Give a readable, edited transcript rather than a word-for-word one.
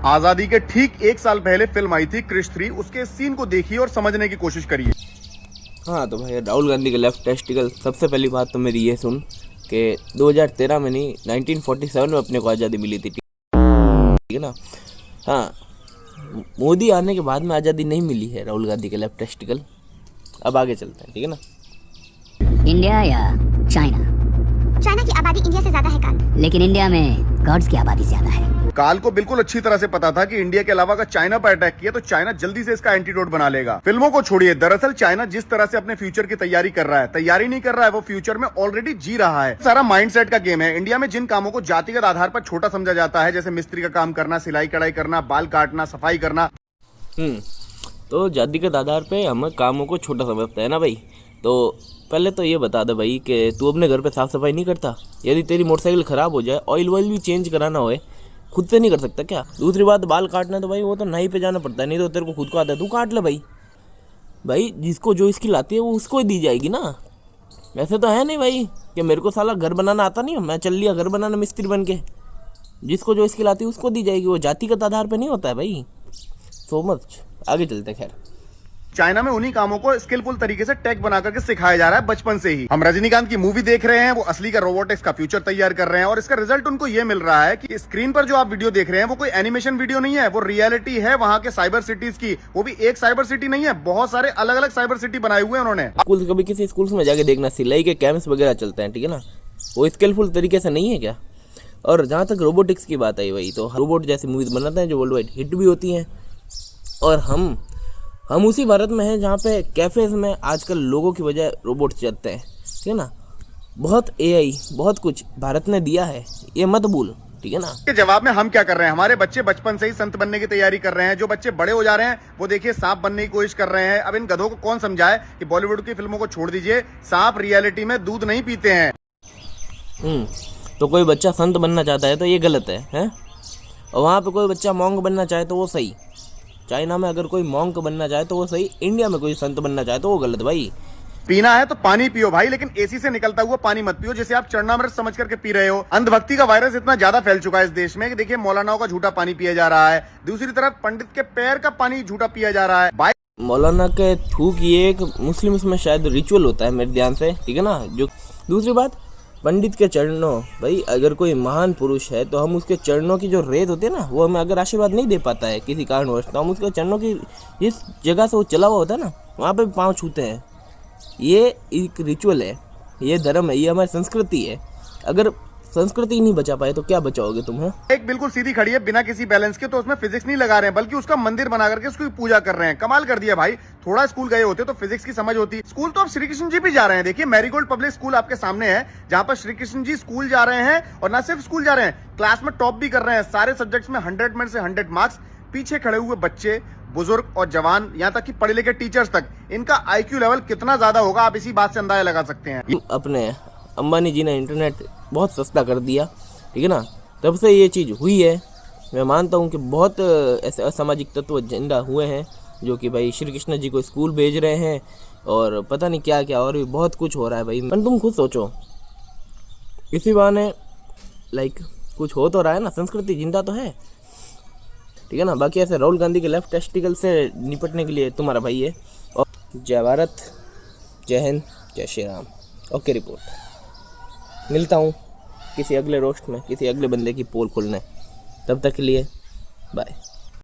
आजादी के ठीक 1 साल पहले फिल्म आई थी क्रिश 3, उसके सीन को देखिए और समझने की कोशिश करिए। हाँ तो भाई राहुल गांधी के लेफ्ट टेस्टिकल, सबसे पहली बात तो मेरी ये सुन कि 2013 में नहीं 1947 में अपने को आज़ादी मिली थी, ठीक है ना। हाँ, मोदी आने के बाद में आज़ादी नहीं मिली है राहुल गांधी के लेफ्ट टेस्टिकल। अब आगे चलते हैं, ठीक है ना। इंडिया या चाइना? चाइना की आबादी इंडिया से ज्यादा है काल। लेकिन इंडिया में गॉड्स की आबादी ज्यादा है। काल को बिल्कुल अच्छी तरह से पता था कि इंडिया के अलावा अगर चाइना पर अटैक किया तो चाइना जल्दी से इसका एंटीडोट बना लेगा। फिल्मों को छोड़िए, दरअसल चाइना जिस तरह से अपने फ्यूचर की तैयारी कर रहा है, तैयारी नहीं कर रहा है, वो फ्यूचर में ऑलरेडी जी रहा है। सारा माइंडसेट का गेम है। इंडिया में जिन कामों को जातिगत आधार पर छोटा समझा जाता है, जैसे मिस्त्री का काम करना, सिलाई कढ़ाई करना, बाल काटना, सफाई करना, तो जातिगत आधार पे हम कामों को छोटा समझते हैं ना भाई। तो पहले तो ये बता दे भाई कि तू अपने घर पे साफ सफाई नहीं करता? यदि तेरी मोटरसाइकिल ख़राब हो जाए, ऑयल वॉयल भी चेंज कराना होए, खुद से नहीं कर सकता क्या? दूसरी बात, बाल काटना तो भाई वो तो नाई पे जाना पड़ता है, नहीं तो तेरे को खुद को आता है, तू काट ले भाई। भाई जिसको जो स्किल आती है वो उसको ही दी जाएगी ना। वैसे तो है नहीं भाई कि मेरे को साला घर बनाना आता नहीं है, मैं चल लिया घर बनाना मिस्त्री बन के। जिसको जो स्किल आती है उसको दी जाएगी, वो जातिगत आधार पर नहीं होता है भाई। सो मच आगे चलते। खैर, चाइना में उन्हीं कामों को स्किलफुल तरीके से टेक बना करके सिखाया जा रहा है बचपन से ही। हम रजनीकांत की मूवी देख रहे हैं, वो असली का रोबोटिक्स का फ्यूचर तैयार कर रहे हैं, और इसका रिजल्ट उनको ये मिल रहा है कि स्क्रीन पर जो आप वीडियो देख रहे हैं वो कोई एनिमेशन वीडियो नहीं है, वो रियलिटी है वहां के साइबर सिटीज की। वो भी एक साइबर सिटी नहीं है, बहुत सारे अलग अलग साइबर सिटी बनाए हुए हैं उन्होंने। स्कूल कभी किसी स्कूल्स में जाके देखना, सिलाई के कैंप्स वगैरह चलते हैं, ठीक है ना। वो स्किलफुल तरीके से नहीं है क्या? और जहाँ तक रोबोटिक्स की बात आई भाई, तो रोबोट जैसी मूवीज बनाते हैं जो वर्ल्ड वाइड हिट भी होती हैं। और हम उसी भारत में हैं जहाँ पे कैफ़ेज़ में आजकल लोगों की बजाय रोबोट चलते हैं, ठीक है ना। बहुत एआई, बहुत कुछ भारत ने दिया है, ये मत भूल, ठीक है ना। के जवाब में हम क्या कर रहे हैं? हमारे बच्चे बचपन से ही संत बनने की तैयारी कर रहे हैं। जो बच्चे बड़े हो जा रहे हैं वो देखिए सांप बनने की कोशिश कर रहे हैं। अब इन गधों को कौन समझाए कि बॉलीवुड की फिल्मों को छोड़ दीजिए, सांप रियलिटी में दूध नहीं पीते हैं। तो कोई बच्चा संत बनना चाहता है तो ये गलत है? और वहाँ पे कोई बच्चा मॉन्क बनना चाहे तो वो सही। चाइना में अगर कोई मॉन्क बनना चाहे तो वो सही, इंडिया में कोई संत बनना चाहे तो वो गलत भाई। पीना है तो पानी पियो भाई, लेकिन एसी से निकलता हुआ पानी मत पियो जिसे आप चरणामृत समझ करके पी रहे हो। अंधभक्ति का वायरस इतना ज्यादा फैल चुका है इस देश में कि देखिए मौलानाओं का झूठा पानी पिया जा रहा है, दूसरी तरफ पंडित के पैर का पानी झूठा पिया जा रहा है भाई। मौलाना के थूक ये एक मुस्लिम में शायद रिचुअल होता है मेरे ध्यान से, ठीक है ना। जो दूसरी बात, पंडित के चरणों, भाई अगर कोई महान पुरुष है तो हम उसके चरणों की जो रेत होती है ना, वो हमें अगर आशीर्वाद नहीं दे पाता है किसी कारणवश, तो हम उसके चरणों की जिस जगह से वो चला हुआ होता है ना, वहाँ पे पाँव छूते हैं। ये एक रिचुअल है, ये धर्म है, ये हमारी संस्कृति है। अगर संस्कृति नहीं बचा पाए तो क्या बचाओगे तुम? एक बिल्कुल सीधी खड़ी है बिना किसी बैलेंस के, तो उसमें फिजिक्स नहीं लगा रहे हैं बल्कि उसका मंदिर बना करके उसकी पूजा कर रहे हैं। कमाल कर दिया भाई। थोड़ा स्कूल गए होते तो फिजिक्स की समझ होती। स्कूल तो अब श्री कृष्ण जी भी जा रहे हैं। देखिए मैरीगोल्ड पब्लिक स्कूल आपके सामने है, जहां पर श्री कृष्ण जी स्कूल जा रहे हैं, और न सिर्फ स्कूल जा रहे हैं, क्लास में टॉप भी कर रहे हैं। सारे सब्जेक्ट्स में 100 में से 100 मार्क्स। पीछे खड़े हुए बच्चे, बुजुर्ग और जवान, यहाँ तक कि पढ़े लिखे टीचर्स तक, इनका IQ लेवल कितना ज्यादा होगा आप इसी बात से अंदाजा लगा सकते हैं। अपने अंबानी जी ने इंटरनेट बहुत सस्ता कर दिया, ठीक है ना, तब से ये चीज़ हुई है। मैं मानता हूँ कि बहुत ऐसे असामाजिक तत्व जिंदा हुए हैं जो कि भाई श्री कृष्ण जी को स्कूल भेज रहे हैं, और पता नहीं क्या क्या और भी बहुत कुछ हो रहा है भाई। पर तुम खुद सोचो, इसी बहाने लाइक कुछ हो तो रहा है ना, संस्कृति जिंदा तो है, ठीक है ना। बाकी ऐसे राहुल गांधी के लेफ्ट टेस्टिकल से निपटने के लिए तुम्हारा भाई है। और जय भारत, जय हिंद, जय श्री राम। Okay, report. मिलता हूँ किसी अगले रोस्ट में, किसी अगले बंदे की पोल खोलने। तब तक के लिए बाय।